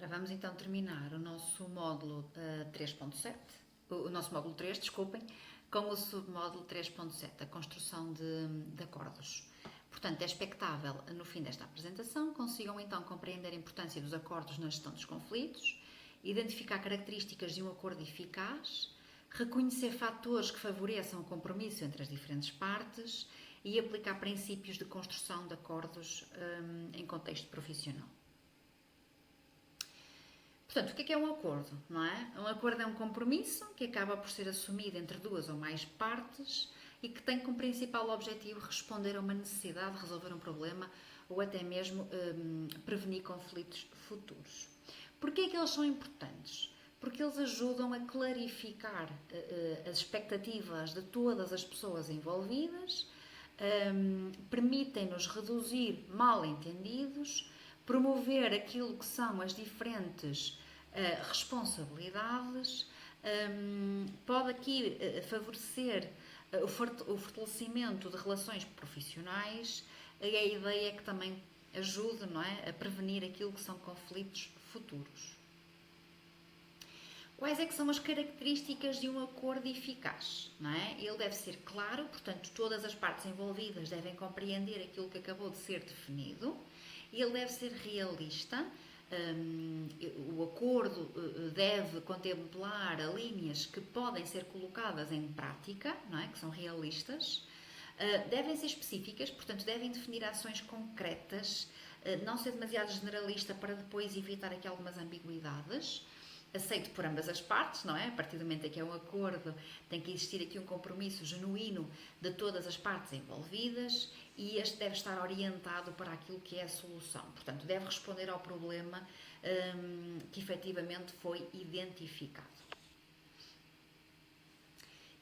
Ora, vamos então terminar o nosso módulo 3.7, o nosso módulo 3, desculpem, com o submódulo 3.7, a construção de acordos. Portanto, é expectável, no fim desta apresentação, consigam então compreender a importância dos acordos na gestão dos conflitos, identificar características de um acordo eficaz, reconhecer fatores que favoreçam o compromisso entre as diferentes partes e aplicar princípios de construção de acordos em contexto profissional. Portanto, o que é um acordo, não é? Um acordo é um compromisso que acaba por ser assumido entre duas ou mais partes e que tem como principal objetivo responder a uma necessidade, resolver um problema ou até mesmo prevenir conflitos futuros. Porquê é que eles são importantes? Porque eles ajudam a clarificar as expectativas de todas as pessoas envolvidas, permitem-nos reduzir mal-entendidos, promover aquilo que são as diferentes responsabilidades, pode aqui favorecer o fortalecimento de relações profissionais e a ideia é que também ajude, não é, a prevenir aquilo que são conflitos futuros. Quais é que são as características de um acordo eficaz? Não é? Ele deve ser claro, portanto, todas as partes envolvidas devem compreender aquilo que acabou de ser definido. Ele deve ser realista, o acordo deve contemplar linhas que podem ser colocadas em prática, não é? Que são realistas. Devem ser específicas, portanto, devem definir ações concretas, não ser demasiado generalista para depois evitar aqui algumas ambiguidades. Aceito por ambas as partes, não é? A partir do momento em que é um acordo, tem que existir aqui um compromisso genuíno de todas as partes envolvidas e este deve estar orientado para aquilo que é a solução. Portanto, deve responder ao problema que efetivamente foi identificado.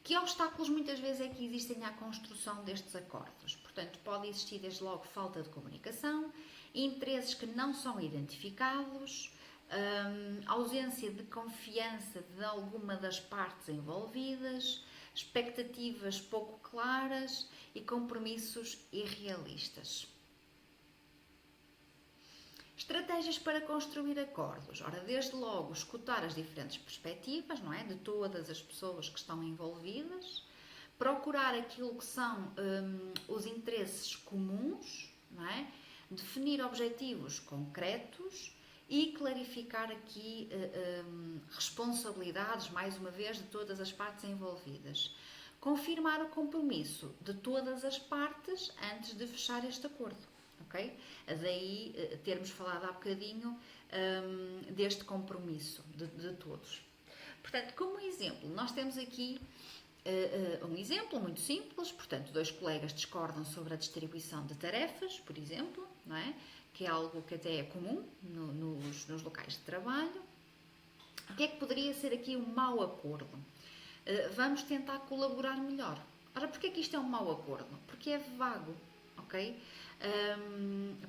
Que obstáculos muitas vezes é que existem à construção destes acordos? Portanto, pode existir desde logo falta de comunicação, interesses que não são identificados, ausência de confiança de alguma das partes envolvidas, expectativas pouco claras e compromissos irrealistas. Estratégias para construir acordos. Ora, desde logo, escutar as diferentes perspectivas, não é? De todas as pessoas que estão envolvidas, procurar aquilo que são os interesses comuns, não é? Definir objetivos concretos e clarificar aqui responsabilidades, mais uma vez, de todas as partes envolvidas. Confirmar o compromisso de todas as partes antes de fechar este acordo, ok? Daí termos falado há bocadinho deste compromisso de todos. Portanto, como exemplo, nós temos aqui um exemplo muito simples, portanto, dois colegas discordam sobre a distribuição de tarefas, por exemplo, não é? Que é algo que até é comum nos locais de trabalho. O que é que poderia ser aqui um mau acordo? Vamos tentar colaborar melhor. Ora, porquê que isto é um mau acordo? Porque é vago, ok?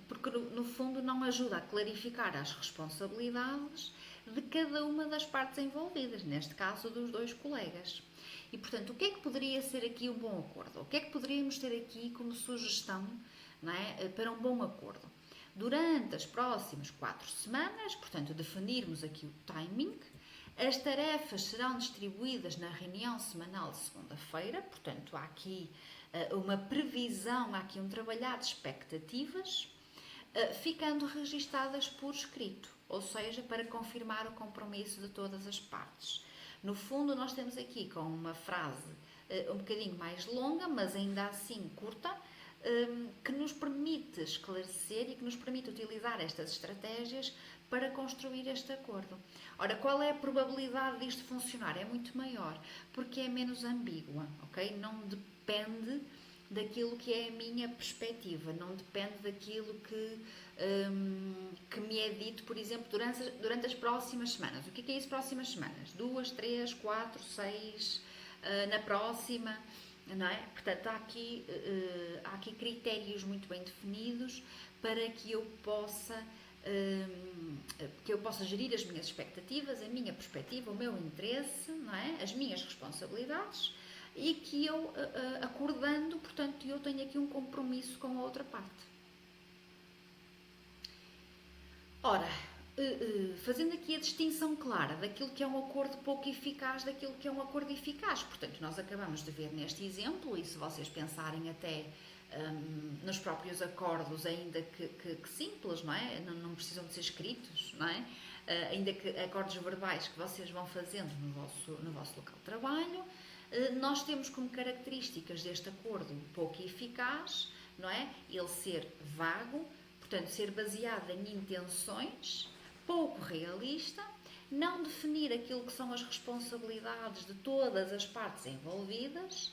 Porque no fundo não ajuda a clarificar as responsabilidades de cada uma das partes envolvidas, neste caso dos dois colegas. E, portanto, o que é que poderia ser aqui um bom acordo? O que é que poderíamos ter aqui como sugestão, não é, para um bom acordo? Durante as próximas 4 semanas, portanto, definirmos aqui o timing, as tarefas serão distribuídas na reunião semanal de segunda-feira, portanto, há aqui uma previsão, há aqui um trabalhar de expectativas, ficando registadas por escrito, ou seja, para confirmar o compromisso de todas as partes. No fundo, nós temos aqui com uma frase um bocadinho mais longa, mas ainda assim curta, que nos permite esclarecer e que nos permite utilizar estas estratégias para construir este acordo. Ora, qual é a probabilidade disto funcionar? É muito maior, porque é menos ambígua, ok? Não depende daquilo que é a minha perspectiva, não depende daquilo que me é dito, por exemplo, durante as próximas semanas. O que é isso próximas semanas? 2, 3, 4, 6, na próxima, não é? Portanto, há aqui critérios muito bem definidos para que eu possa gerir as minhas expectativas, a minha perspectiva, o meu interesse, não é? As minhas responsabilidades e que eu, acordando, portanto, eu tenho aqui um compromisso com a outra parte. Ora, fazendo aqui a distinção clara daquilo que é um acordo pouco eficaz daquilo que é um acordo eficaz. Portanto, nós acabamos de ver neste exemplo, e se vocês pensarem até nos próprios acordos, ainda que simples, não é? Não precisam de ser escritos, não é? Ainda que acordos verbais que vocês vão fazendo no vosso local de trabalho, nós temos como características deste acordo pouco eficaz, não é? Ele ser vago, portanto, ser baseado em intenções, pouco realista, não definir aquilo que são as responsabilidades de todas as partes envolvidas,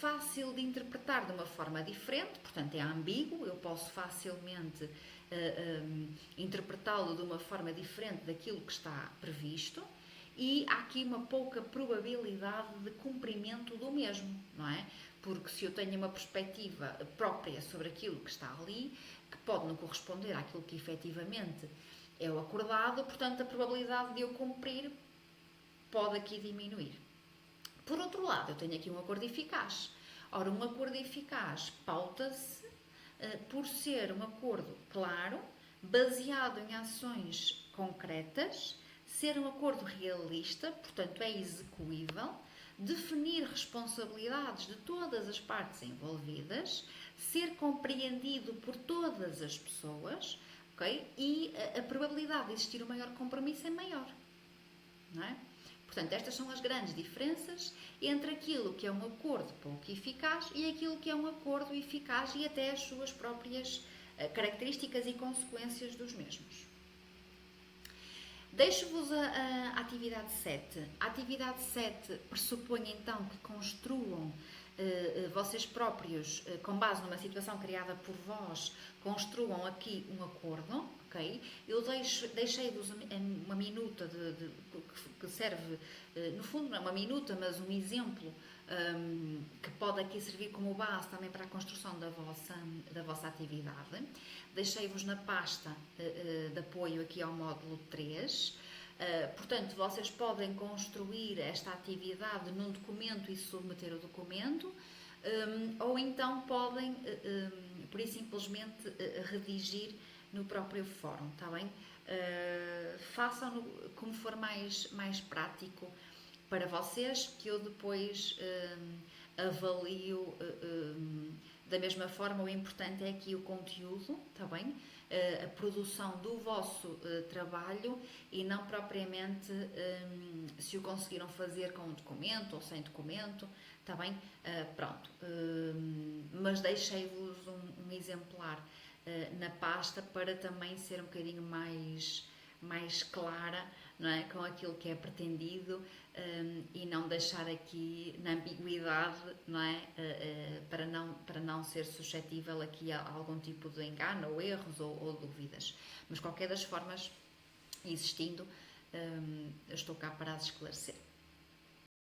fácil de interpretar de uma forma diferente, portanto é ambíguo, eu posso facilmente interpretá-lo de uma forma diferente daquilo que está previsto, e há aqui uma pouca probabilidade de cumprimento do mesmo, não é? Porque se eu tenho uma perspectiva própria sobre aquilo que está ali, que pode não corresponder àquilo que efetivamente é o acordado, portanto a probabilidade de eu cumprir pode aqui diminuir. Por outro lado, eu tenho aqui um acordo eficaz. Ora, um acordo eficaz pauta-se por ser um acordo claro, baseado em ações concretas, ser um acordo realista, portanto é execuível, definir responsabilidades de todas as partes envolvidas, ser compreendido por todas as pessoas, ok? E a probabilidade de existir um maior compromisso é maior, não é? Portanto, estas são as grandes diferenças entre aquilo que é um acordo pouco eficaz e aquilo que é um acordo eficaz e até as suas próprias características e consequências dos mesmos. Deixo-vos a atividade 7. A atividade 7 pressupõe então que construam vocês próprios, com base numa situação criada por vós, construam aqui um acordo, ok? Eu deixei-vos uma minuta que serve, no fundo não é uma minuta, mas um exemplo que pode aqui servir como base também para a construção da vossa atividade. Deixei-vos na pasta de apoio aqui ao módulo 3. Portanto, vocês podem construir esta atividade num documento e submeter o documento, ou então podem, por isso simplesmente, redigir no próprio fórum, está bem? Façam-no como for mais prático para vocês, que eu depois avalio da mesma forma. O importante é aqui o conteúdo, está bem? A produção do vosso trabalho e não propriamente se o conseguiram fazer com um documento ou sem documento, está bem? Pronto, mas deixei-vos um exemplar na pasta para também ser um bocadinho mais clara, não é? Com aquilo que é pretendido e não deixar aqui na ambiguidade, não é? Para não ser suscetível aqui a algum tipo de engano ou erros ou dúvidas. Mas qualquer das formas, existindo, eu estou cá para as esclarecer.